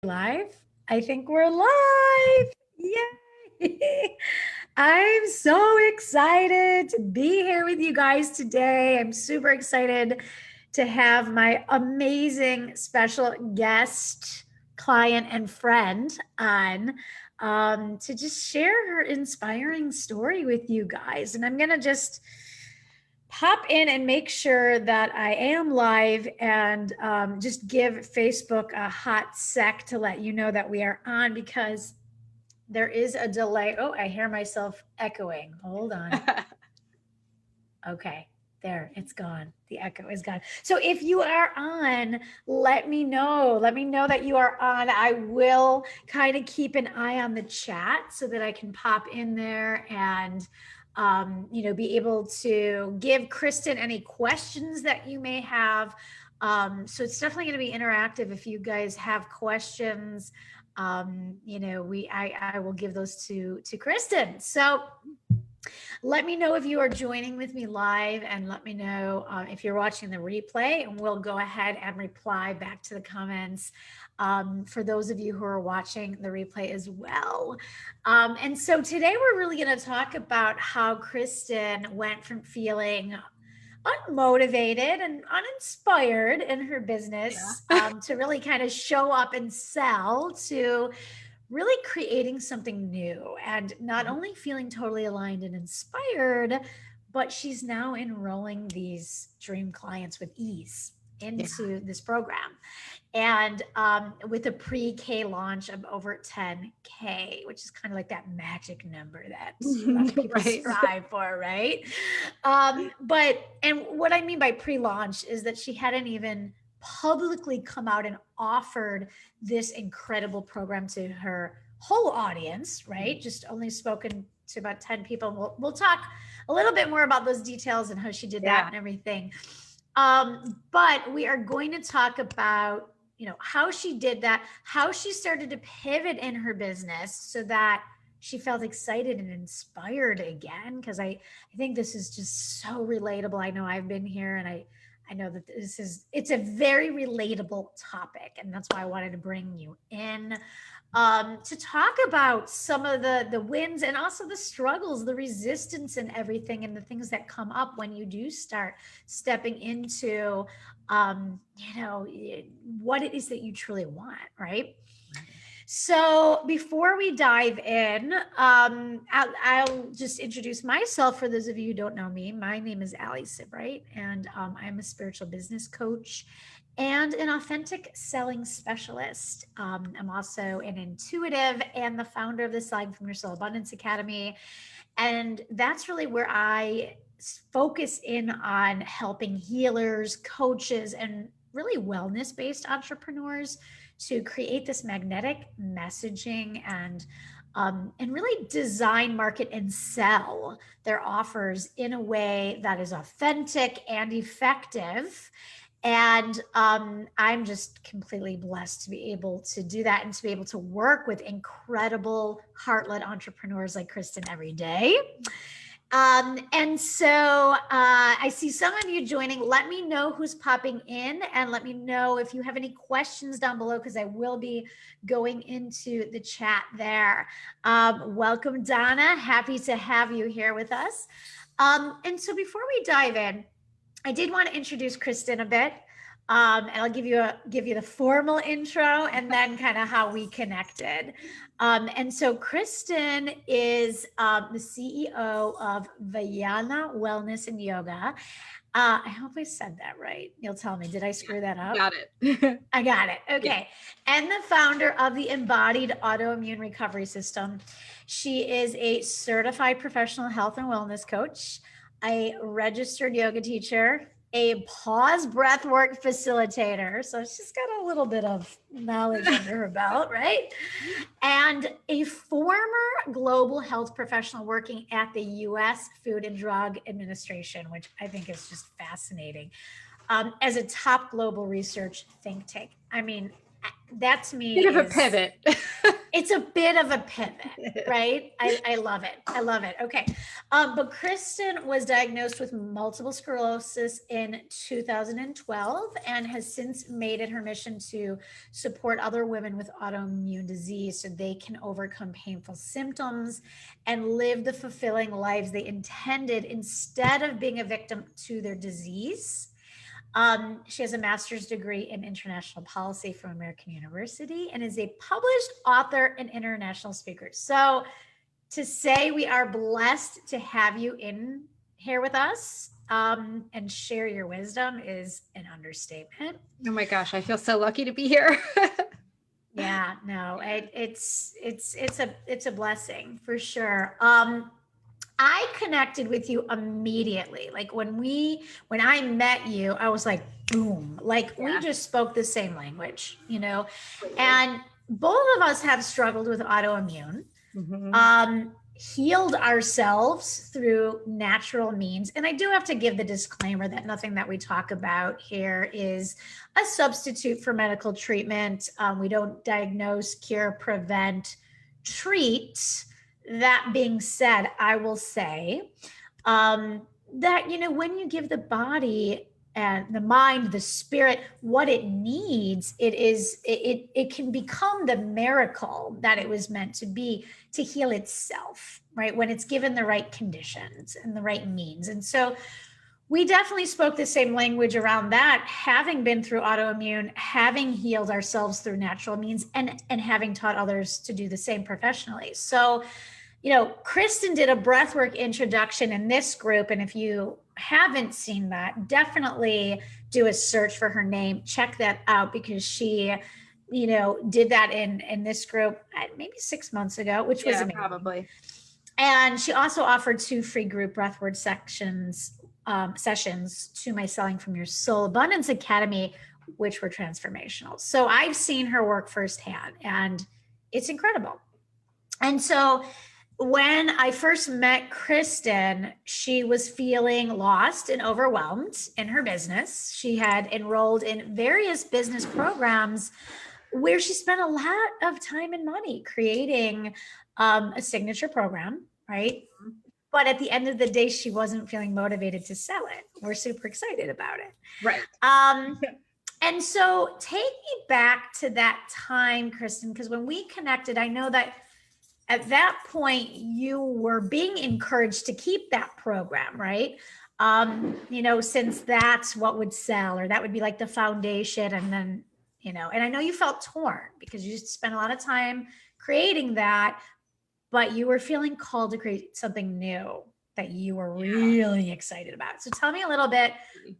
Live? I think we're live. Yay! I'm so excited to be here with you guys today. I'm super excited to have my amazing special guest, client, and friend on to just share her inspiring story with you guys. And I'm going to just pop in and make sure that I am live and just give Facebook a hot sec to let you know that we are on because there is a delay. Oh, I hear myself echoing. Hold on. Okay, there, it's gone. The echo is gone. So if you are on, let me know. Let me know that you are on. I will kind of keep an eye on the chat so that I can pop in there and be able to give Kristin any questions that you may have. So it's definitely going to be interactive. If you guys have questions, I will give those to Kristin. So let me know if you are joining with me live, and let me know if you're watching the replay, and we'll go ahead and reply back to the comments for those of you who are watching the replay as well. And so today we're really going to talk about how Kristin went from feeling unmotivated and uninspired in her business to really kind of show up and sell, to really creating something new and not only feeling totally aligned and inspired, but she's now enrolling these dream clients with ease into this program. And with a pre-K launch of over 10K, which is kind of like that magic number that a lot of people strive for, right? And what I mean by pre-launch is that she hadn't even publicly come out and offered this incredible program to her whole audience, right? Just only spoken to about 10 people. We'll talk a little bit more about those details and how she did that and everything. But we are going to talk about, how she did that, how she started to pivot in her business so that she felt excited and inspired again. Because I think this is just so relatable. I know I've been here, and I know that it's a very relatable topic, and that's why I wanted to bring you in to talk about some of the wins and also the struggles, the resistance and everything, and the things that come up when you do start stepping into, what it is that you truly want, right? So before we dive in, I'll just introduce myself for those of you who don't know me. My name is Ali Sievewright, and I'm a spiritual business coach and an authentic selling specialist. I'm also an intuitive and the founder of the Selling from Your Soul Abundance Academy. And that's really where I focus in on helping healers, coaches, and really wellness-based entrepreneurs to create this magnetic messaging and really design, market, and sell their offers in a way that is authentic and effective. And I'm just completely blessed to be able to do that and to be able to work with incredible heart-led entrepreneurs like Kristin every day. And so I see some of you joining. Let me know who's popping in, and let me know if you have any questions down below, because I will be going into the chat there. Welcome, Donna. Happy to have you here with us. And so before we dive in, I did want to introduce Kristin a bit. And I'll give you the formal intro and then kind of how we connected. And so Kristin is the CEO of Vayana Wellness and Yoga. I hope I said that right. You'll tell me. Did I screw that up? Got it. I got it. Okay. Yeah. And the founder of the Embodied Autoimmune Recovery System. She is a certified professional health and wellness coach, a registered yoga teacher, a pause breathwork facilitator. So she's got a little bit of knowledge under her belt, right? And a former global health professional working at the U.S. Food and Drug Administration, which I think is just fascinating, as a top global research think tank. I mean, that to me is a pivot. It's a bit of a pivot, right? I love it. I love it. Okay. But Kristin was diagnosed with multiple sclerosis in 2012 and has since made it her mission to support other women with autoimmune disease so they can overcome painful symptoms and live the fulfilling lives they intended instead of being a victim to their disease. She has a master's degree in international policy from American University and is a published author and international speaker. So to say we are blessed to have you in here with us and share your wisdom is an understatement. Oh my gosh, I feel so lucky to be here. Yeah, no, it's a blessing for sure. I connected with you immediately. Like when I met you, I was like, boom, like we just spoke the same language, and both of us have struggled with autoimmune, healed ourselves through natural means. And I do have to give the disclaimer that nothing that we talk about here is a substitute for medical treatment. We don't diagnose, cure, prevent, treat. That being said, I will say that, when you give the body and the mind, the spirit, what it needs, it can become the miracle that it was meant to be, to heal itself, right? When it's given the right conditions and the right means. And so we definitely spoke the same language around that, having been through autoimmune, having healed ourselves through natural means, and having taught others to do the same professionally. So, Kristin did a breathwork introduction in this group. And if you haven't seen that, definitely do a search for her name. Check that out because she, did that in this group maybe 6 months ago, which was amazing. Probably. And she also offered 2 free group breathwork sessions to my Selling from Your Soul Abundance Academy, which were transformational. So I've seen her work firsthand and it's incredible. And so when I first met Kristin, she was feeling lost and overwhelmed in her business. She had enrolled in various business programs where she spent a lot of time and money creating a signature program, right? But at the end of the day, she wasn't feeling motivated to sell it. We're super excited about it. Right. And so take me back to that time, Kristin, because when we connected, I know that at that point you were being encouraged to keep that program, right? Since that's what would sell, or that would be like the foundation. And then, and I know you felt torn because you spent a lot of time creating that, but you were feeling called to create something new that you were really excited about. So tell me a little bit,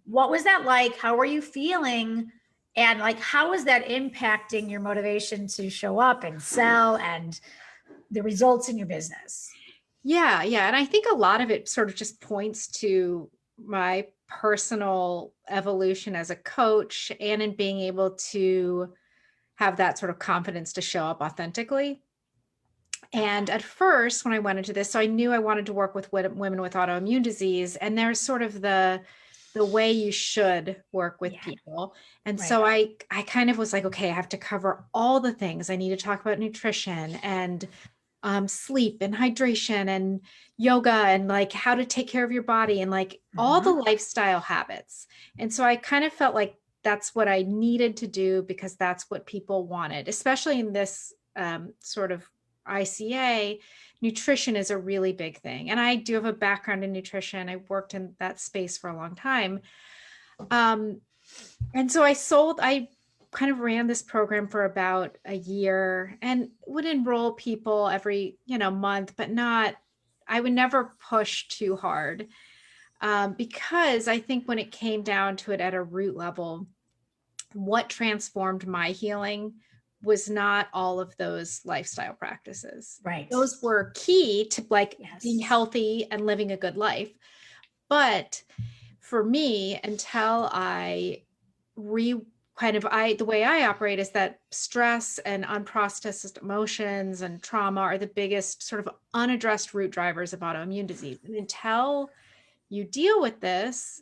what was that like? How were you feeling? And like, how was that impacting your motivation to show up and sell and the results in your business? Yeah. And I think a lot of it sort of just points to my personal evolution as a coach and in being able to have that sort of confidence to show up authentically. And at first, when I went into this, so I knew I wanted to work with women with autoimmune disease, and there's sort of the way you should work with people. And so I kind of was like, okay, I have to cover all the things. I need to talk about nutrition and sleep and hydration and yoga and like how to take care of your body and like all the lifestyle habits. And so I kind of felt like that's what I needed to do because that's what people wanted, especially in this sort of ICA. Nutrition is a really big thing. And I do have a background in nutrition. I worked in that space for a long time. And so I kind of ran this program for about a year and would enroll people every, month, but I would never push too hard. Because I think when it came down to it at a root level, what transformed my healing was not all of those lifestyle practices. Right. Those were key to being healthy and living a good life. But for me, until the way I operate is that stress and unprocessed emotions and trauma are the biggest sort of unaddressed root drivers of autoimmune disease. And until you deal with this,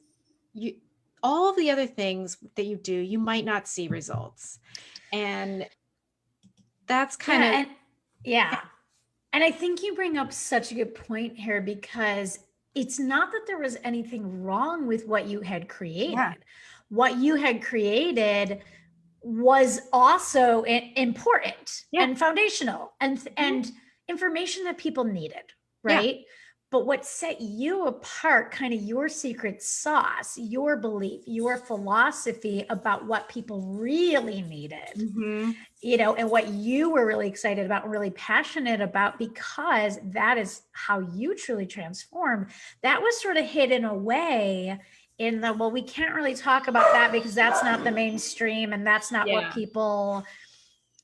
all of the other things that you do, you might not see results. And that's kind of Yeah. And I think you bring up such a good point here, because it's not that there was anything wrong with what you had Yeah. created. What you had created was also important Yeah. and foundational Mhm. and information that people needed, Yeah. right? But what set you apart, kind of your secret sauce, your belief, your philosophy about what people really needed, Hmm. and what you were really excited about and really passionate about, because that is how you truly transformed, that was sort of hidden away in the, well, we can't really talk about that because that's not the mainstream and that's not what Yeah. people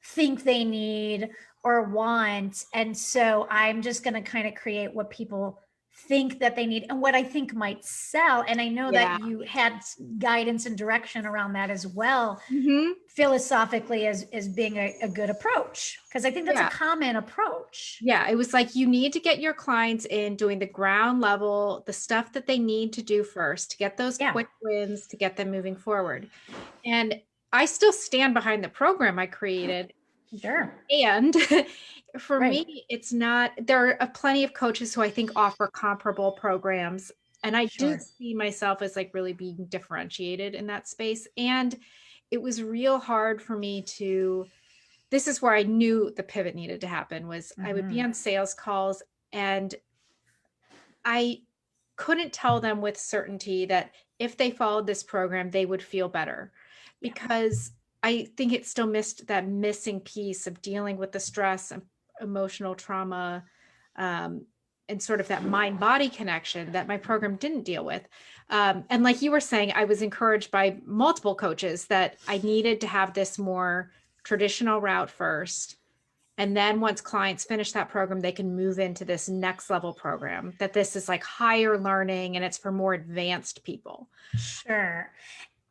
think they need or want. And so I'm just going to kind of create what people think that they need and what I think might sell. And I know Yeah. that you had guidance and direction around that as well, Hmm. philosophically, as being a good approach, because I think that's a Yeah. common approach. Yeah. It was like, you need to get your clients in doing the ground level, the stuff that they need to do first to get those Yeah, quick wins, to get them moving forward. And I still stand behind the program I created. sure. And for Right. me, it's not, there are plenty of coaches who I think offer comparable programs. And I did Sure. see myself as like really being differentiated in that space. And it was real hard for me to, this is where I knew the pivot needed to happen, was I would be Mm-hmm. on sales calls and I couldn't tell them with certainty that if they followed this program, they would feel better, Yeah. because I think it still missed that missing piece of dealing with the stress and emotional trauma, um, and sort of that mind body connection that my program didn't deal with. And like you were saying, I was encouraged by multiple coaches that I needed to have this more traditional route first, and then once clients finish that program, they can move into this next level program, that this is like higher learning and it's for more advanced people. Sure.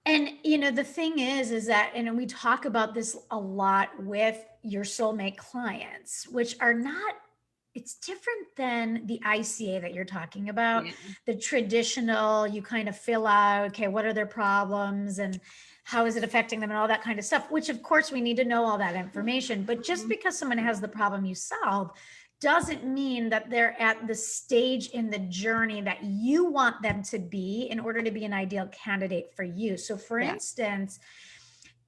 And the thing is that, and we talk about this a lot with your soulmate clients, which are not, it's different than the ICA that you're talking about. Yeah. The traditional, you kind of fill out, okay, what are their problems and how is it affecting them and all that kind of stuff, which of course we need to know all that information. But just Mhm. because someone has the problem you solve doesn't mean that they're at the stage in the journey that you want them to be in order to be an ideal candidate for you. So for Yeah. instance,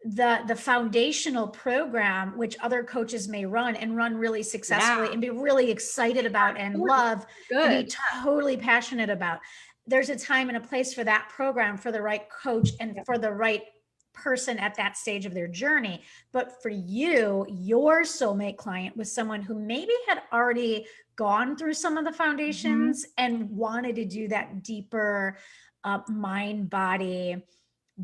the foundational program, which other coaches may run and run really Yeah. successfully and be really excited about and Important. love and be Good. totally passionate about, there's a time and a place for that program, for the right coach and Yeah. for the right person at that stage of their journey. But for you, your soulmate client was someone who maybe had already gone through some of the Mhm. foundations and wanted to do that deeper mind body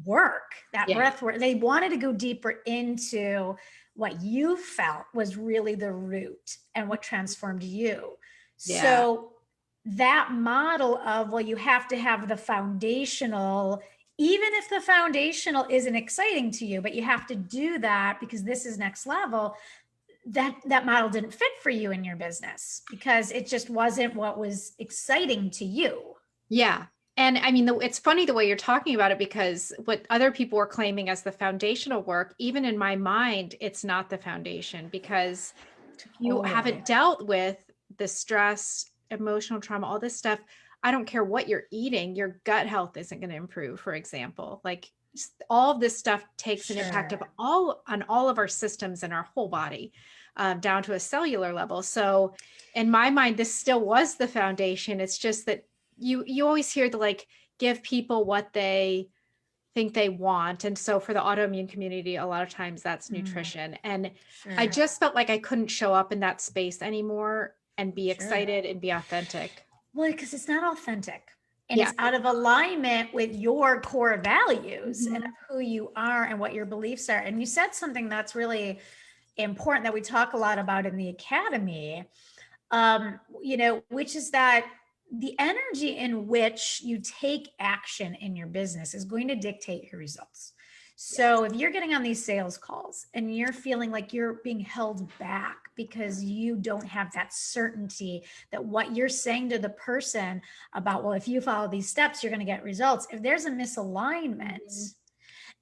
work, that Yeah. breath work. They wanted to go deeper into what you felt was really the root and what transformed you. Yeah. So that model of, well, you have to have the foundational, even if the foundational isn't exciting to you, but you have to do that because this is next level. That model didn't fit for you in your business because it just wasn't what was exciting to you. Yeah. And I mean, it's funny the way you're talking about it, because what other people were claiming as the foundational work, even in my mind, it's not the foundation, because if you Totally. haven't dealt with the stress, emotional trauma, all this stuff, I don't care what you're eating, your gut health isn't going to improve, for example. Like, all of this stuff takes an impact of Sure. all of our systems in our whole body, down to a cellular level. So in my mind, this still was the foundation. It's just that you always hear the, like, give people what they think they want. And so for the autoimmune community, a lot of times that's Mm, nutrition. And I sure. just felt like I couldn't show up in that space anymore and be Sure. excited and be authentic. Well, because it's not authentic and Yeah. it's out of alignment with your core values and of Mhm. who you are and what your beliefs are. And you said something that's really important that we talk a lot about in the academy, which is that the energy in which you take action in your business is going to dictate your results. Yes. So if you're getting on these sales calls and you're feeling like you're being held back because you don't have that certainty that what you're saying to the person about, well, if you follow these steps, you're going to get results. If there's a Mhm. misalignment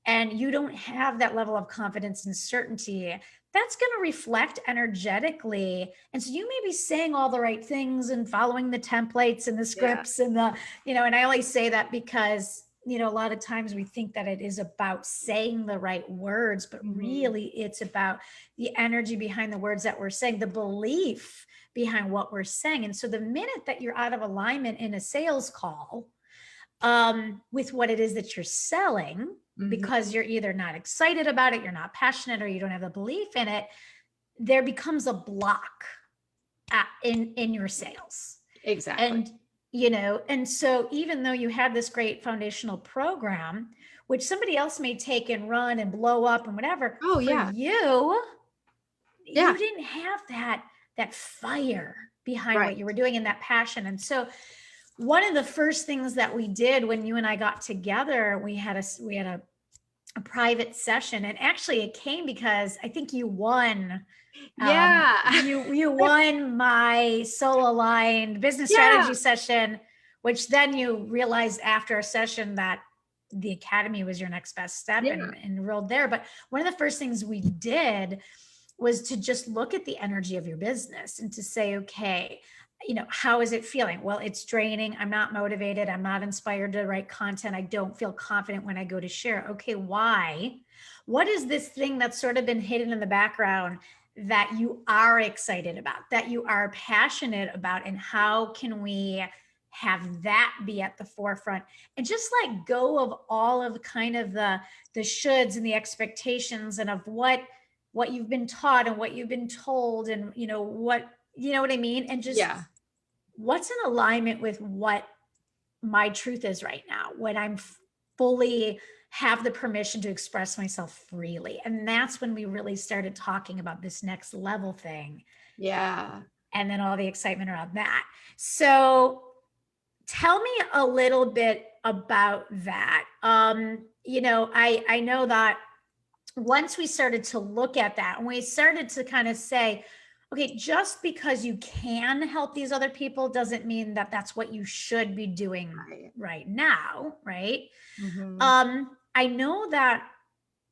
and you don't have that level of confidence and certainty, that's going to reflect energetically. And so you may be saying all the right things and following the templates and the scripts and the, and I always say that because, a lot of times we think that it is about saying the right words, but really it's about the energy behind the words that we're saying, the belief behind what we're saying. And so the minute that you're out of alignment in a sales call, with what it is that you're selling, because you're either not excited about it, you're not passionate, or you don't have the belief in it, there becomes a block in your sales. Exactly. And, and so even though you have this great foundational program, which somebody else may take and run and blow up and whatever, for you didn't have that fire behind what you were doing and that passion. And so one of the first things that we did when you and I got together, we had a private session, and actually it came because I think you won. You won my soul aligned business strategy session, which then you realized after a session that the academy was your next best step and enrolled there. But one of the first things we did was to just look at the energy of your business and to say, okay, how is it feeling? Well, it's draining. I'm not motivated. I'm not inspired to write content. I don't feel confident when I go to share. Okay, why? What is this thing that's sort of been hidden in the background that you are excited about, that you are passionate about, and how can we have that be at the forefront and just let go of all of kind of the shoulds and the expectations and of what you've been taught and what you've been told and what I mean? And just what's in alignment with what my truth is right now, when I'm fully have the permission to express myself freely. And that's when we really started talking about this next level thing. Yeah. And then all the excitement around that. So tell me a little bit about that. I know that once we started to look at that and we started to kind of say, okay, just because you can help these other people doesn't mean that that's what you should be doing right now, right? I know that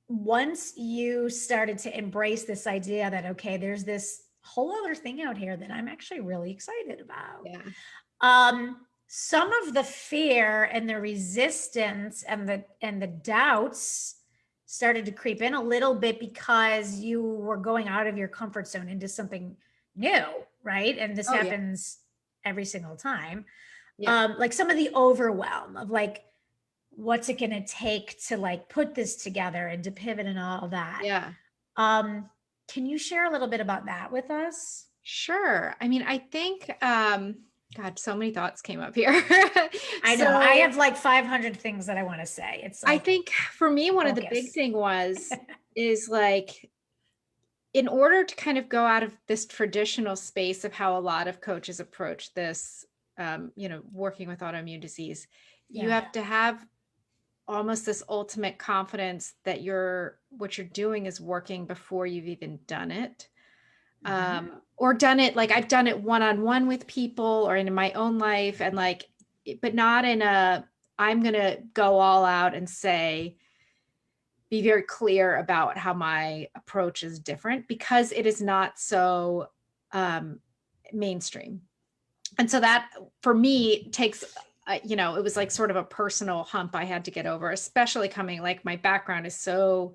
once you started to embrace this idea that, okay, there's this whole other thing out here that I'm actually really excited about. Some of the fear and the resistance and the doubts started to creep in a little bit because you were going out of your comfort zone into something new, right? And this happens every single time. Like some of the overwhelm of like, what's it going to take to like put this together and to pivot and all that. Can you share a little bit about that with us? Sure. I mean, I think, God, so many thoughts came up here. I know. I have like 500 things that I want to say. It's like, I think for me, one of the big thing is like, in order to kind of go out of this traditional space of how a lot of coaches approach this, working with autoimmune disease, you have to have almost this ultimate confidence that what you're doing is working before you've even done it. Or done it, like I've done it one-on-one with people or in my own life, and like, but not in I'm going to go all out and be very clear about how my approach is different, because it is not so mainstream. And so that for me takes, it was like sort of a personal hump I had to get over, especially coming, like my background is so,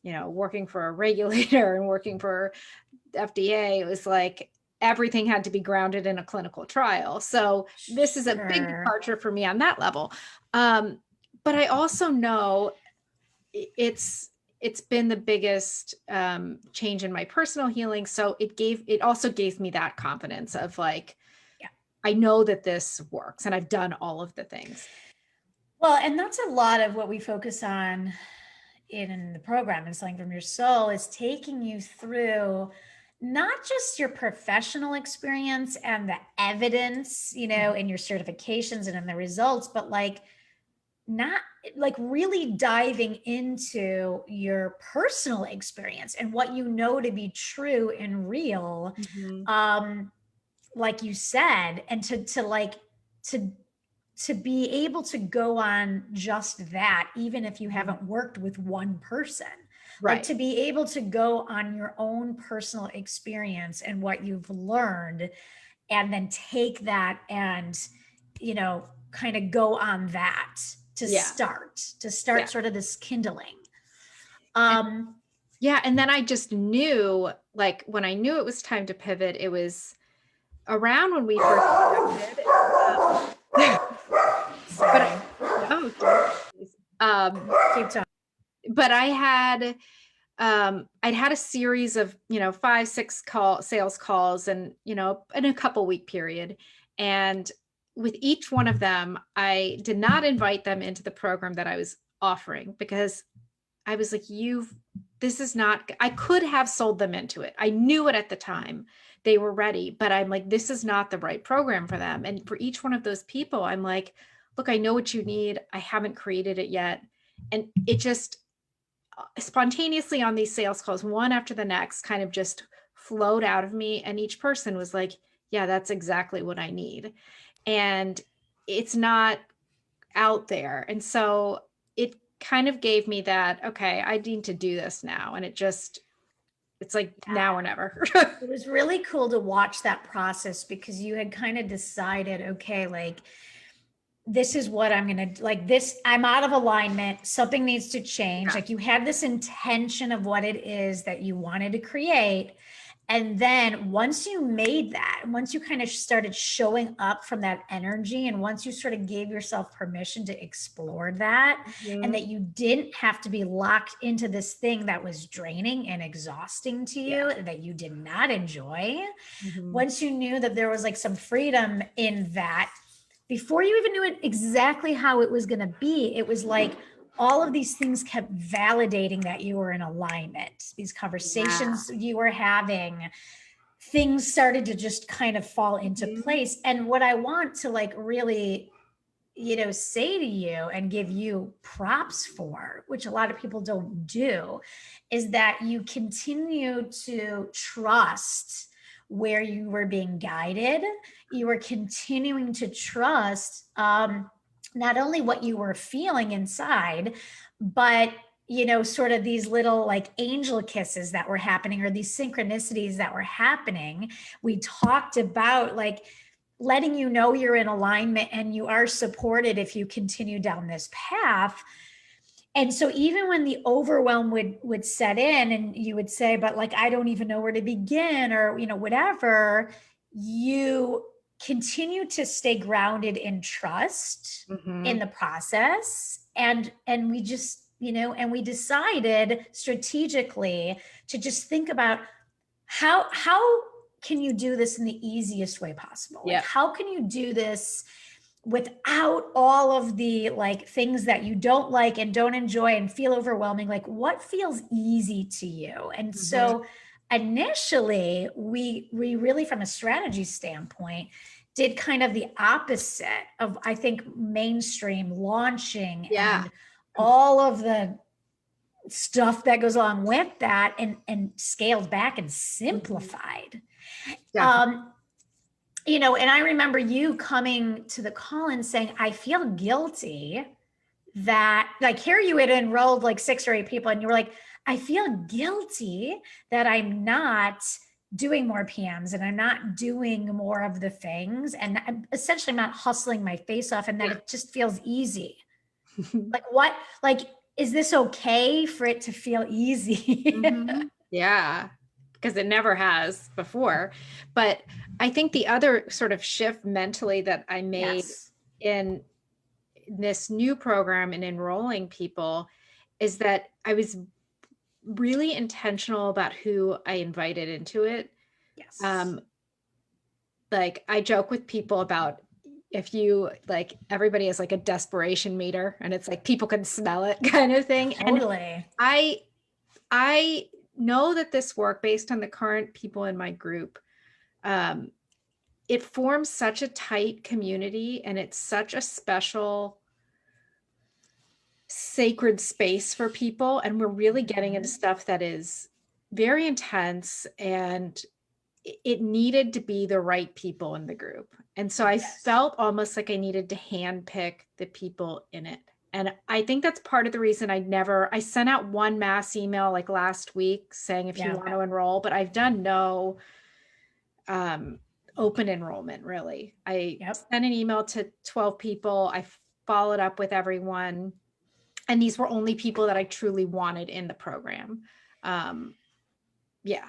working for a regulator and working for FDA. It was like everything had to be grounded in a clinical trial. So this is a big departure for me on that level. But I also know it's been the biggest change in my personal healing. So it also gave me that confidence of like, I know that this works and I've done all of the things. Well, and that's a lot of what we focus on in the program, and Selling from Your Soul, is taking you through not just your professional experience and the evidence, in your certifications and in the results, but like not like really diving into your personal experience and what you know to be true and real. Like you said, and to be able to go on just that, even if you haven't worked with one person. like Right. to be able to go on your own personal experience and what you've learned, and then take that and, kind of go on that to Yeah. start Yeah. sort of this kindling. And Um, yeah. And then I just knew, like, when I knew it was time to pivot, it was around when we first connected. But sorry, oh, geez. keep talking. But I'd had a series of, 5, 6 sales calls and, in a couple week period. And with each one of them, I did not invite them into the program that I was offering, because I was like, this is not, I could have sold them into it. I knew it at the time. They were ready, but I'm like, this is not the right program for them. And for each one of those people, I'm like, look, I know what you need. I haven't created it yet. And it just spontaneously on these sales calls, one after the next, kind of just flowed out of me. And each person was like, yeah, that's exactly what I need. And it's not out there. And so it kind of gave me that, okay, I need to do this now. And it's like now or never. It was really cool to watch that process, because you had kind of decided, okay, like, this is what I'm going to like this. I'm out of alignment. Something needs to change. Yeah. Like, you had this intention of what it is that you wanted to create. And then once you made that, once you kind of started showing up from that energy, and once you sort of gave yourself permission to explore that, and Mhm. that you didn't have to be locked into this thing that was draining and exhausting to you, Yeah. that you did not enjoy, Mhm. once you knew that there was like some freedom in that, before you even knew it exactly how it was going to be, it was like all of these things kept validating that you were in alignment. These Yeah. conversations you were having, things started to just kind of fall into Mhm. place. And what I want to like really, say to you and give you props for, which a lot of people don't do, is that you continue to trust where you were being guided. You were continuing to trust, not only what you were feeling inside, but sort of these little like angel kisses that were happening, or these synchronicities that were happening. We talked about like letting you know you're in alignment and you are supported if you continue down this path. And so even when the overwhelm would set in, and you would say, but like, I don't even know where to begin, or whatever, you continue to stay grounded in trust in Mhm. the process. And we just, and we decided strategically to just think about how can you do this in the easiest way possible? Like, Yep. how can you do this without all of the like things that you don't like and don't enjoy and feel overwhelming? Like, what feels easy to you? And Mhm. so initially we really, from a strategy standpoint, did kind of the opposite of, I think, mainstream launching Yeah. and all of the stuff that goes along with that, and scaled back and Mhm. simplified. Definitely. um and I remember you coming to the call and saying, I feel guilty that, like, here you had enrolled like 6 or 8 people, and you were like, I feel guilty that I'm not doing more PMs, and I'm not doing more of the things, and I'm essentially not hustling my face off, and that Yeah. it just feels easy. Like, what, like, is this okay for it to feel easy? Mhm. Yeah, because it never has before. But I think the other sort of shift mentally that I made Yes. in this new program and enrolling people is that I was really intentional about who I invited into it. Yes. Um, like I joke with people about, if you like, everybody has like a desperation meter, and it's like people can smell it kind of thing. And Totally. I I know that this work, based on the current people in my group, um, it forms such a tight community, and it's such a special, sacred space for people. And we're really getting into Mhm. stuff that is very intense, and it needed to be the right people in the group. And so I Yes. felt almost like I needed to handpick the people in it. And I think that's part of the reason I sent out one mass email like last week saying if you want to enroll, but I've done no open enrollment really. I sent an email to 12 people. I followed up with everyone. And these were only people that I truly wanted in the program. Yeah.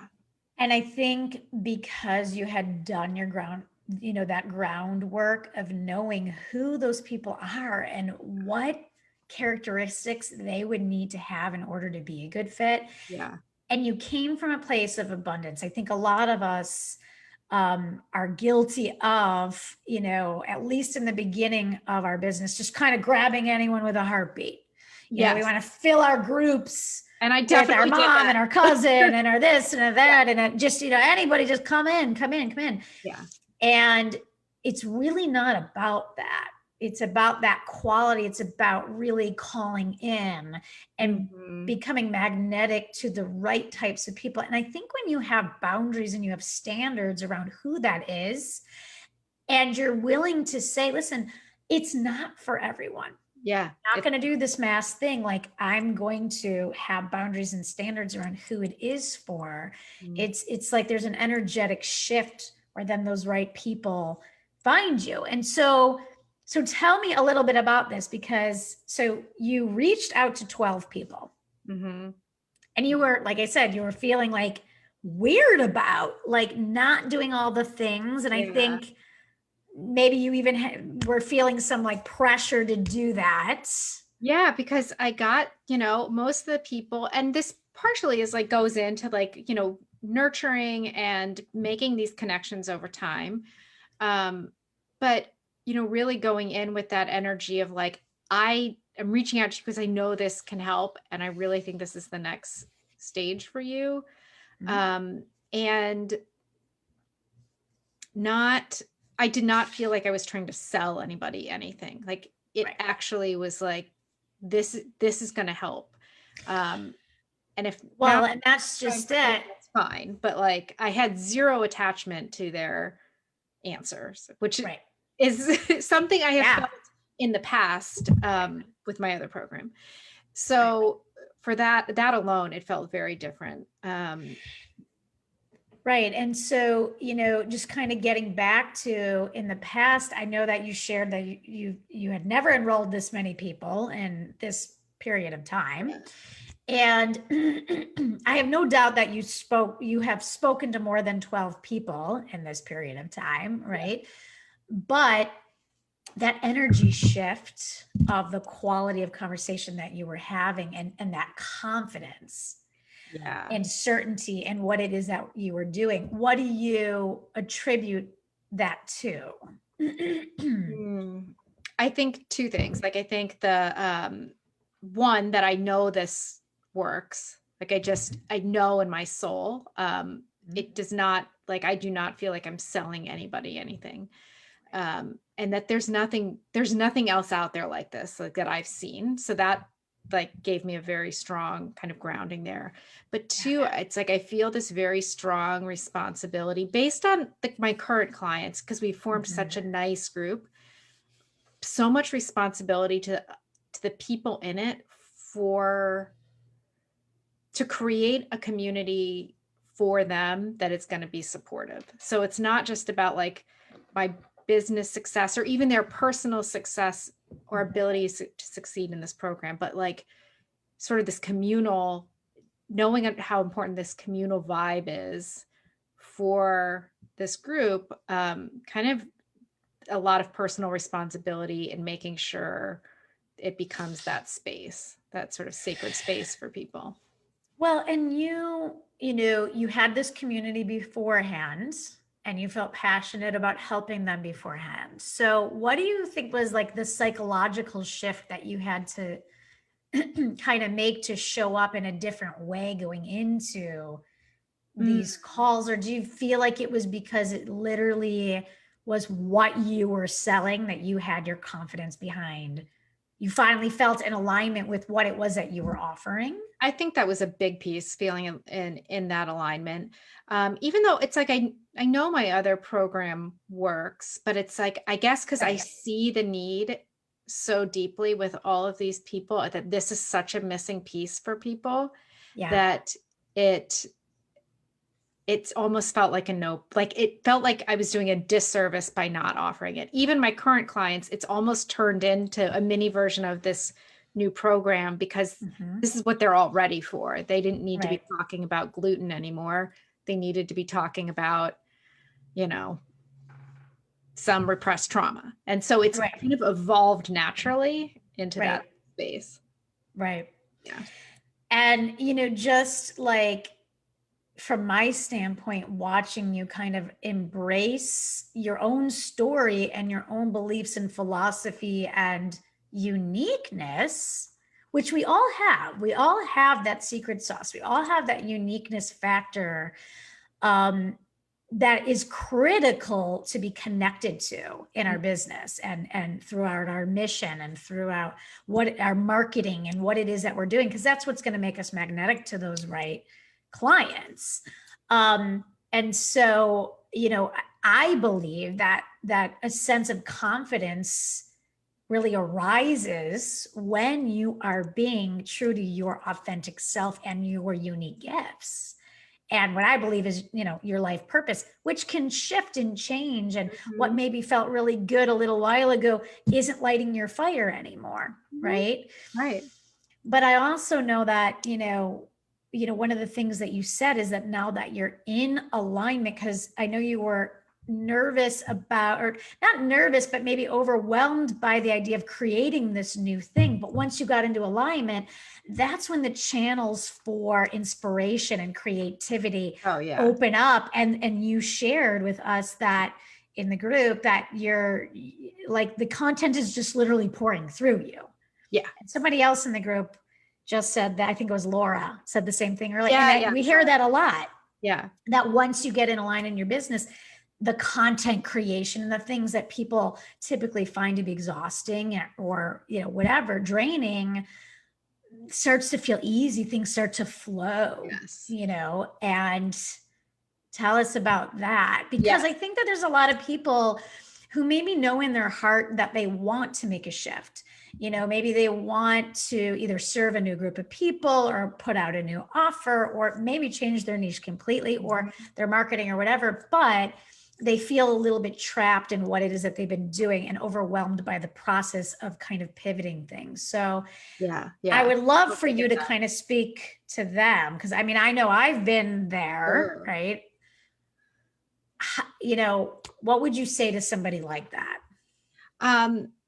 And I think because you had done your that groundwork of knowing who those people are and what characteristics they would need to have in order to be a good fit. Yeah. And you came from a place of abundance. I think a lot of us are guilty of, at least in the beginning of our business, just kind of grabbing anyone with a heartbeat. We want to fill our groups. And I definitely with our mom and our cousin and our this and our that. And it just, anybody just come in. Yeah. And it's really not about that. It's about that quality. It's about really calling in and becoming magnetic to the right types of people. And I think when you have boundaries and you have standards around who that is, and you're willing to say, listen, it's not for everyone. Yeah. Not going to do this mass thing. Like, I'm going to have boundaries and standards around who it is for. It's like there's an energetic shift where then those right people find you. And so tell me a little bit about this, because so you reached out to 12 people and you were, like I said, you were feeling like weird about like not doing all the things. And I think maybe you even were feeling some like pressure to do that. Yeah, because I got, most of the people, and this partially is like goes into like, nurturing and making these connections over time. But, really going in with that energy of like, I am reaching out to you because I know this can help. And I really think this is the next stage for you. And I did not feel like I was trying to sell anybody anything. Like it actually was like, this is going to help. And if and that's just it. That's fine. But like I had zero attachment to their answers, which is something I have felt in the past with my other program. So for that alone, it felt very different. Right. And so, just kind of getting back to in the past, I know that you shared that you had never enrolled this many people in this period of time. And I have no doubt that you have spoken to more than 12 people in this period of time, right? But that energy shift of the quality of conversation that you were having and that confidence and certainty in what it is that you were doing, what do you attribute that to? I think two things. Like I think the one, that I know this works. Like I know in my soul, it does not, like I do not feel like I'm selling anybody anything. And that there's nothing else out there like this, like that I've seen. So that like gave me a very strong kind of grounding there. But two, it's like I feel this very strong responsibility based on my current clients, because we formed such a nice group, so much responsibility to the people in it to create a community for them that it's going to be supportive. So it's not just about like my business success or even their personal success or ability to succeed in this program, but like sort of this communal, knowing how important this communal vibe is for this group, kind of a lot of personal responsibility in making sure it becomes that space, that sort of sacred space for people. Well, and you had this community beforehand and you felt passionate about helping them beforehand. So what do you think was like the psychological shift that you had to kind of make to show up in a different way going into these calls? Or do you feel like it was because it literally was what you were selling, that you had your confidence behind? You finally felt in alignment with what it was that you were offering? I think that was a big piece, feeling in that alignment. Even though it's like, I know my other program works, but it's like, I guess, cause I see the need so deeply with all of these people that this is such a missing piece for people Yeah. that it's almost felt like it felt like I was doing a disservice by not offering it. Even my current clients, it's almost turned into a mini version of this new program because this is what they're all ready for. They didn't need to be talking about gluten anymore. They needed to be talking about, some repressed trauma. And so it's kind of evolved naturally into that space. Right. Yeah. And, just like from my standpoint, watching you kind of embrace your own story and your own beliefs and philosophy and uniqueness, which we all have. We all have that secret sauce. We all have that uniqueness factor that is critical to be connected to in our business and throughout our mission and throughout what our marketing and what it is that we're doing, because that's what's going to make us magnetic to those right clients. And so, I believe that a sense of confidence really arises when you are being true to your authentic self and your unique gifts. And what I believe is, your life purpose, which can shift and change. And what maybe felt really good a little while ago isn't lighting your fire anymore. Right. Right. But I also know that, one of the things that you said is that now that you're in alignment, because I know you were nervous about, or not nervous, but maybe overwhelmed by the idea of creating this new thing. But once you got into alignment, that's when the channels for inspiration and creativity open up. And you shared with us that in the group that you're like, the content is just literally pouring through you. Yeah. And somebody else in the group just said that, I think it was Laura, said the same thing earlier. And we hear that a lot. Yeah. That once you get in alignment in your business, the content creation and the things that people typically find to be exhausting or, whatever, draining, starts to feel easy. Things start to flow, and tell us about that. Because I think that there's a lot of people who maybe know in their heart that they want to make a shift. Maybe they want to either serve a new group of people or put out a new offer or maybe change their niche completely or their marketing or whatever, but they feel a little bit trapped in what it is that they've been doing and overwhelmed by the process of kind of pivoting things. So I would love for you to kind of speak to them, because I know I've been there, right? What would you say to somebody like that?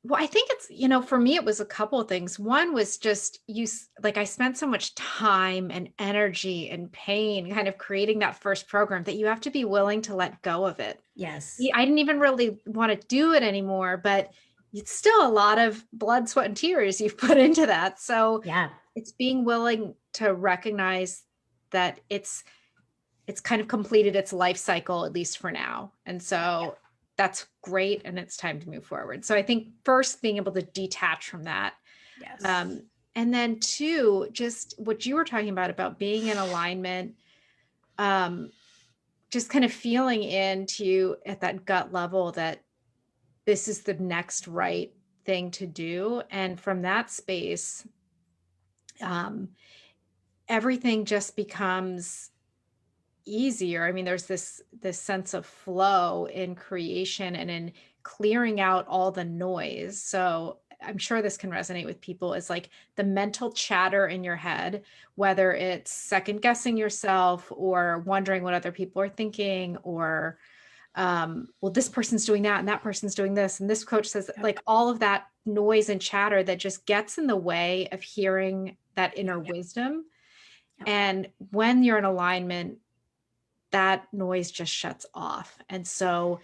Well, I think it's, for me, it was a couple of things. One was just I spent so much time and energy and pain kind of creating that first program that you have to be willing to let go of it. Yes. I didn't even really want to do it anymore, but it's still a lot of blood, sweat, and tears you've put into that. So it's being willing to recognize that it's kind of completed its life cycle, at least for now. And so that's great. And it's time to move forward. So I think first being able to detach from that. Yes. And then two, just what you were talking about being in alignment, just kind of feeling into at that gut level that this is the next right thing to do. And from that space, everything just becomes easier. There's this sense of flow in creation and in clearing out all the noise. So I'm sure this can resonate with people, is like the mental chatter in your head, whether it's second guessing yourself or wondering what other people are thinking, or well, this person's doing that and that person's doing this and this coach says, like all of that noise and chatter that just gets in the way of hearing that inner wisdom. And when you're in alignment, that noise just shuts off. And so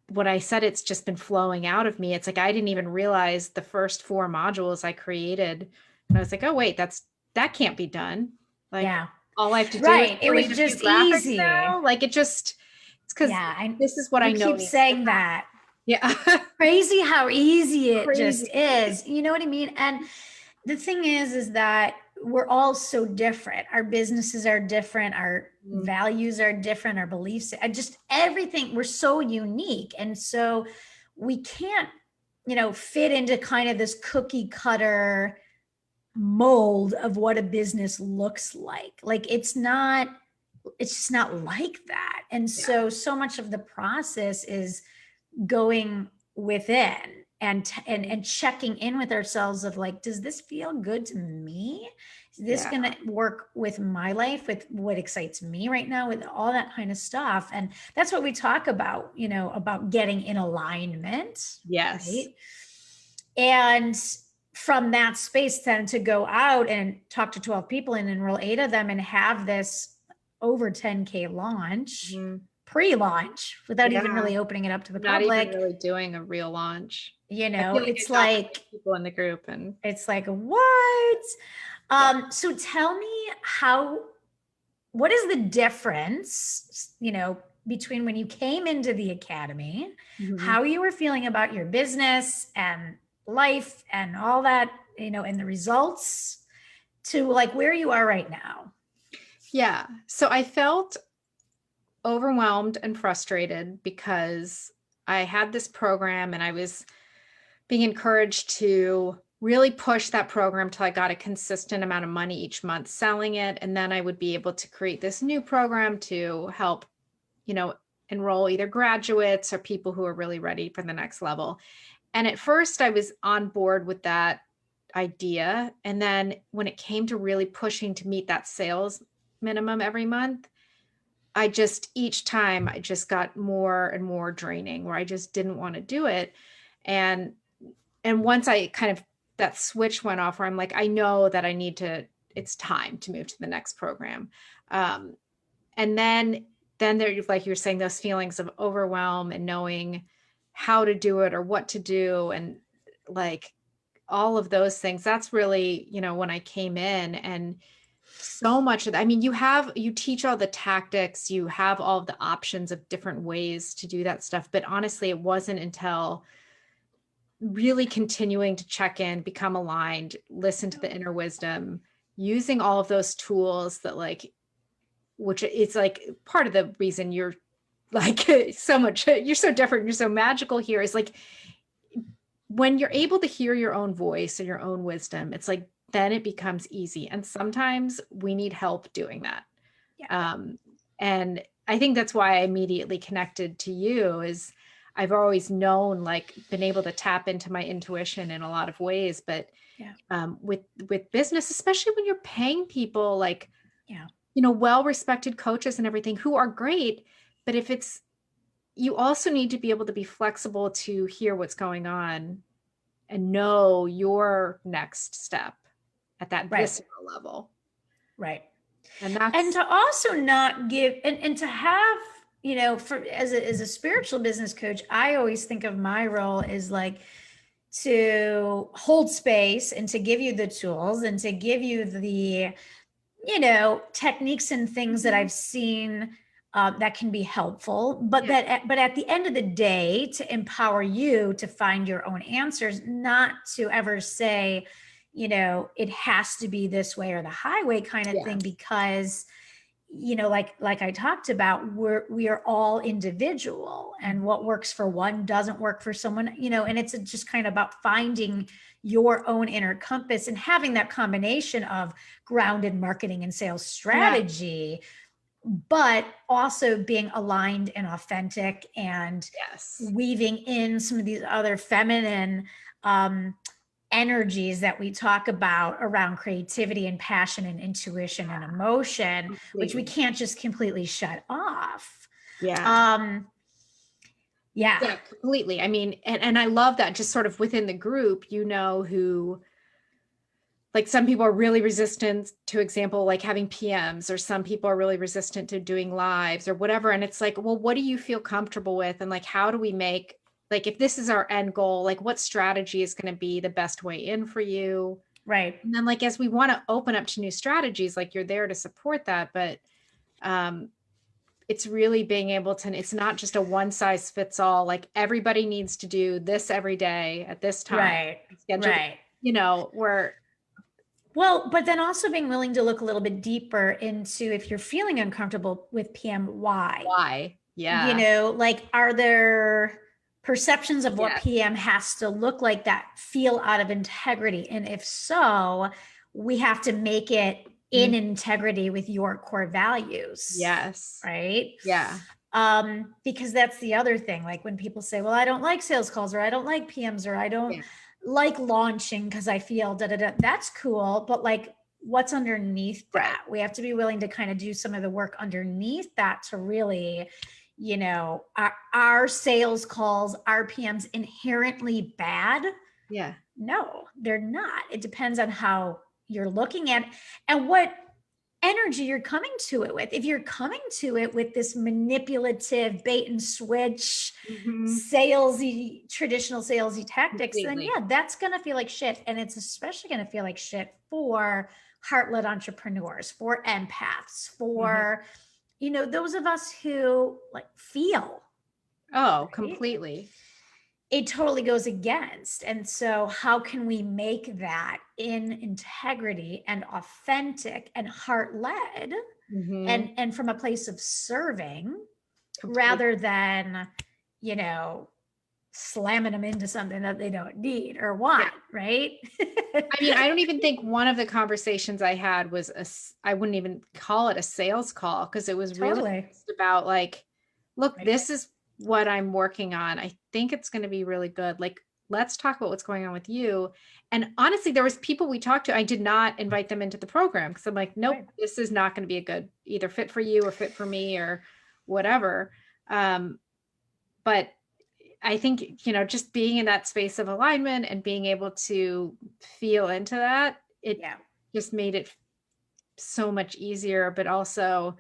when I said it's just been flowing out of me, it's like I didn't even realize the first 4 modules I created. And I was like, oh, wait, that can't be done. Like all I have to do is it was just easy. now. Like it's because this is what I know. You keep saying that. Yeah. Crazy how easy it just is. You know what I mean? And the thing is that we're all so different. Our businesses are different. Our values are different. Our beliefs, just everything. We're so unique. And so we can't fit into kind of this cookie cutter mold of what a business looks like. Like it's just not like that. And so much of the process is going within and checking in with ourselves of like, does this feel good to me? Is this going to work with my life, with what excites me right now, with all that kind of stuff? And that's what we talk about, about getting in alignment. Yes. Right? And from that space then to go out and talk to 12 people and enroll 8 of them and have this over 10K launch, pre-launch, without even really opening it up to the public. Not even really doing a real launch. It's like people in the group and it's like, what? So tell me what is the difference, between when you came into the academy, how you were feeling about your business and life and all that, and the results, to like where you are right now? Yeah. So I felt overwhelmed and frustrated because I had this program and I was being encouraged to really push that program till I got a consistent amount of money each month selling it. And then I would be able to create this new program to help, enroll either graduates or people who are really ready for the next level. And at first I was on board with that idea. And then when it came to really pushing to meet that sales minimum every month, each time I just got more and more draining, where I just didn't want to do it. And once I that switch went off where I'm like, I know that it's time to move to the next program. And then there, like you were saying, those feelings of overwhelm and knowing how to do it or what to do. And like all of those things, that's really, when I came in. And so much of that, you teach all the tactics, you have all of the options of different ways to do that stuff. But honestly, it wasn't until really continuing to check in, become aligned, listen to the inner wisdom, using all of those tools that which it's like part of the reason you're like so much, you're so different, you're so magical here, is like when you're able to hear your own voice and your own wisdom, it's like, then it becomes easy. And sometimes we need help doing that. Yeah. And I think that's why I immediately connected to you, is I've always known, been able to tap into my intuition in a lot of ways, but with business, especially when you're paying people well-respected coaches and everything who are great, but you also need to be able to be flexible to hear what's going on and know your next step at that visceral level. Right. And to also not give, and to have, as a spiritual business coach, I always think of my role as like to hold space and to give you the tools and to give you the, techniques and things that I've seen that can be helpful, but at the end of the day, to empower you to find your own answers, not to ever say, it has to be this way or the highway kind of thing, because, like I talked about, we are all individual, and what works for one doesn't work for someone, and it's just kind of about finding your own inner compass and having that combination of grounded marketing and sales strategy, but also being aligned and authentic and weaving in some of these other feminine energies that we talk about around creativity and passion and intuition and emotion, which we can't just completely shut off. Yeah, completely. And I love that, just sort of within the group, who, like, some people are really resistant to, example, like having PMs, or some people are really resistant to doing lives or whatever. And it's like, well, what do you feel comfortable with? And like, how do we make, like, if this is our end goal, like what strategy is going to be the best way in for you? Right. And then, like, as we want to open up to new strategies, like, you're there to support that. But it's really being able to, it's not just a one size fits all, like everybody needs to do this every day at this time. Right. Well, but then also being willing to look a little bit deeper into, if you're feeling uncomfortable with PM, why? Why? Yeah. Like, are there perceptions of what Yes. PM has to look like that feel out of integrity. And if so, we have to make it in integrity with your core values. Yes. Right. Yeah. Because that's the other thing. Like when people say, well, I don't like sales calls, or I don't like PMs, or I don't like launching because I feel that's cool. But like, what's underneath that? We have to be willing to kind of do some of the work underneath that to really, you know, our sales calls, our PMs inherently bad? Yeah. No, they're not. It depends on how you're looking at and what energy you're coming to it with. If you're coming to it with this manipulative bait and switch, salesy, traditional salesy tactics, then that's going to feel like shit. And it's especially going to feel like shit for heart-led entrepreneurs, for empaths, for, you know, those of us who like feel. Oh, completely. It totally goes against. And so how can we make that in integrity and authentic and heart-led and from a place of serving rather than, you know, slamming them into something that they don't need or want, right? I mean, I don't even think one of the conversations I had was I wouldn't even call it a sales call, because it was really just about like, look, this is what I'm working on. I think it's going to be really good. Like, let's talk about what's going on with you. And honestly, there was people we talked to, I did not invite them into the program because I'm like, nope, this is not going to be a good either fit for you or fit for me or whatever. But I think, you know, just being in that space of alignment and being able to feel into that, it just made it so much easier, but also,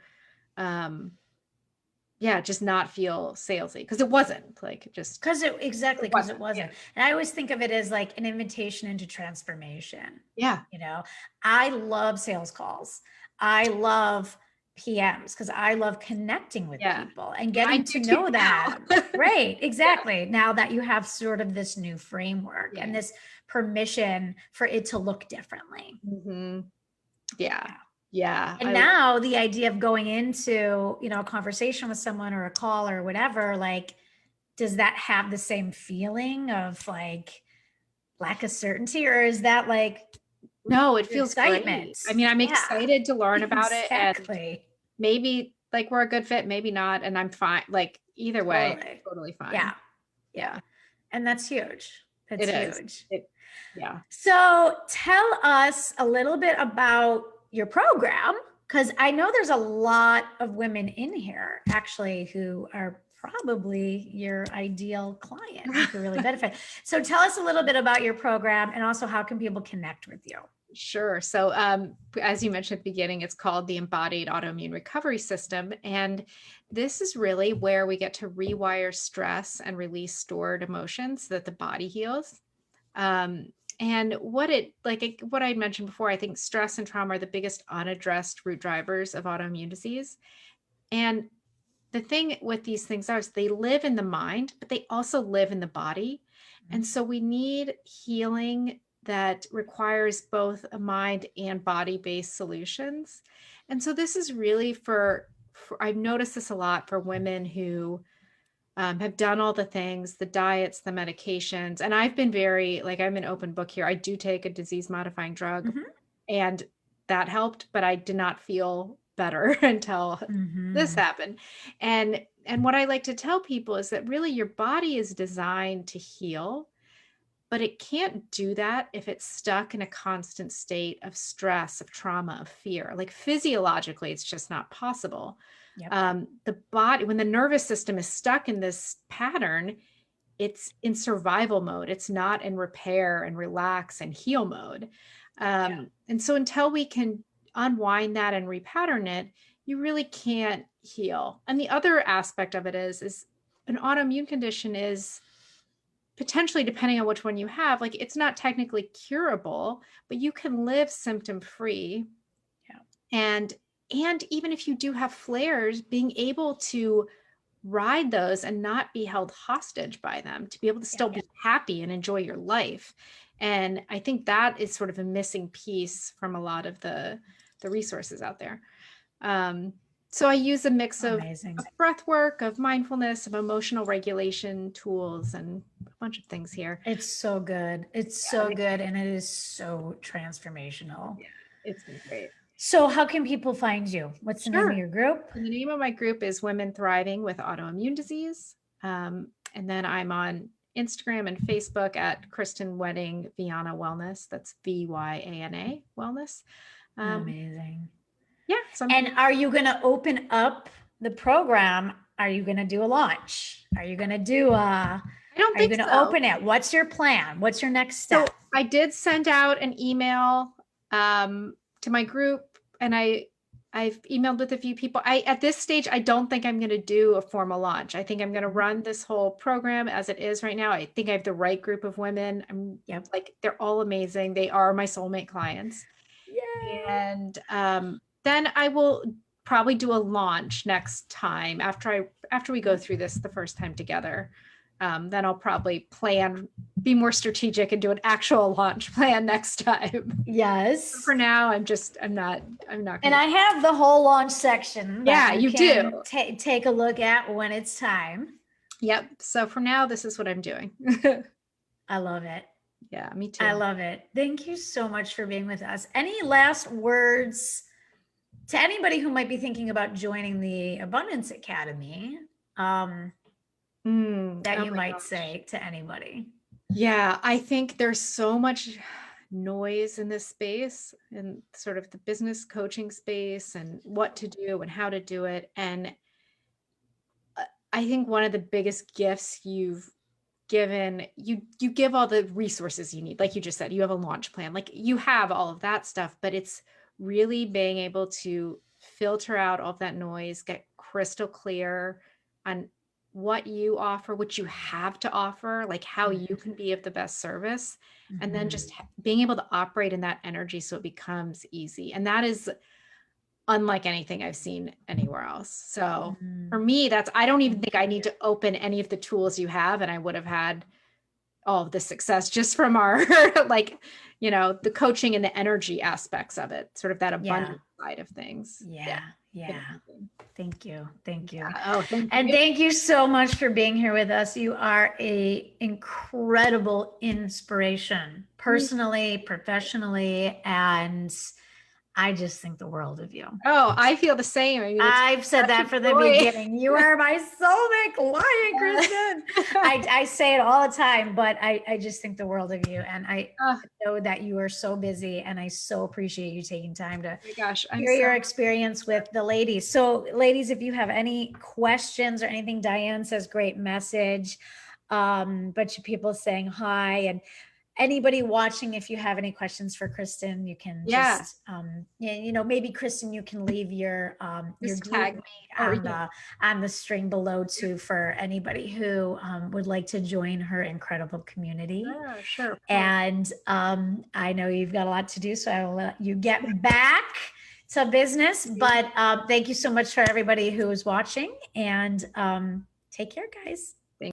just not feel salesy, because it wasn't like just because it wasn't. And I always think of it as like an invitation into transformation. Yeah. You know, I love sales calls. I love PMs because I love connecting with people and getting to know them. Right. Exactly. Now that you have sort of this new framework and this permission for it to look differently. Yeah. And now the idea of going into, you know, a conversation with someone or a call or whatever, like, does that have the same feeling of like lack of certainty, or is that like, no, it feels excitement? Great. I mean, I'm excited to learn about it, and maybe like we're a good fit, maybe not. And I'm fine. Like either way, totally fine. Yeah. And that's huge. That's huge. So tell us a little bit about your program, because I know there's a lot of women in here actually who are probably your ideal client who could really benefit. So tell us a little bit about your program, and also how can people connect with you? Sure. So as you mentioned at the beginning, it's called the Embodied Autoimmune Recovery System. And this is really where we get to rewire stress and release stored emotions so that the body heals. And what I mentioned before, I think stress and trauma are the biggest unaddressed root drivers of autoimmune disease. And the thing with these things is they live in the mind, but they also live in the body. And so we need healing that requires both a mind and body-based solutions. And so this is really for I've noticed this a lot for women who have done all the things, the diets, the medications. And I've been very, like, I'm an open book here. I do take a disease modifying drug and that helped, but I did not feel better until this happened. And what I like to tell people is that really your body is designed to heal, but it can't do that if it's stuck in a constant state of stress, of trauma, of fear. Like physiologically, it's just not possible. The body, when the nervous system is stuck in this pattern, it's in survival mode. It's not in repair and relax and heal mode. And so until we can unwind that and repattern it, you really can't heal. And the other aspect of it is an autoimmune condition is potentially, depending on which one you have, like it's not technically curable, but you can live symptom free. And even if you do have flares, being able to ride those and not be held hostage by them, to be able to still be happy and enjoy your life. And I think that is sort of a missing piece from a lot of the resources out there. So I use a mix Amazing. of breath work, of mindfulness, of emotional regulation tools, and a bunch of things here. It's so good. It's so good. And it is so transformational. Yeah, it's been great. So how can people find you? What's the name of Sure. your group? And the name of my group is Women Thriving with Autoimmune Disease. And then I'm on Instagram and Facebook at Kristin Wedding Viana Wellness. That's VYANA Wellness. Amazing. Yeah. And are you going to open up the program? Are you going to do a launch? Are you going to do I don't think Are you going to so. open it? What's your plan? What's your next step? So I did send out an email to my group, and I've emailed with a few people. At this stage, I don't think I'm going to do a formal launch. I think I'm going to run this whole program as it is right now. I think I have the right group of women. Like, they're all amazing. They are my soulmate clients. Yeah. And then I will probably do a launch next time after we go through this the first time together. Then I'll probably be more strategic and do an actual launch plan next time. Yes. For now, I'm not. And I have the whole launch section. Yeah, you do. Take a look at when it's time. Yep. So for now, this is what I'm doing. I love it. Yeah, me too. I love it. Thank you so much for being with us. Any last words to anybody who might be thinking about joining the Abundance Academy? That you might say to anybody? Yeah, I think there's so much noise in this space, and sort of the business coaching space, and what to do and how to do it. And I think one of the biggest gifts you've given, you give all the resources you need. Like you just said, you have a launch plan, like you have all of that stuff, but it's really being able to filter out all of that noise, get crystal clear on what you offer, what you have to offer, like how you can be of the best service, and then just being able to operate in that energy so it becomes easy. And that is unlike anything I've seen anywhere else. So for me, I don't even think I need to open any of the tools you have, and I would have had all of the success just from our like, the coaching and the energy aspects of it, sort of that abundant side of things. Yeah. Thank you. Thank you. Oh, thank you. And thank you so much for being here with us. You are an incredible inspiration, personally, professionally, and I just think the world of you. Oh, I feel the same. I mean, I've said that from the beginning. You are my soulmate client, Kristin. I say it all the time, but I just think the world of you. And I know that you are so busy, and I so appreciate you taking time to hear your experience with the ladies. So ladies, if you have any questions or anything, Diane says, great message. Bunch of people saying hi, and anybody watching, if you have any questions for Kristin, you can just, maybe Kristin, you can leave your tag on the string below too, for anybody who would like to join her incredible community. Sure. And I know you've got a lot to do, so I will let you get back to business. But thank you so much for everybody who is watching, and take care, guys.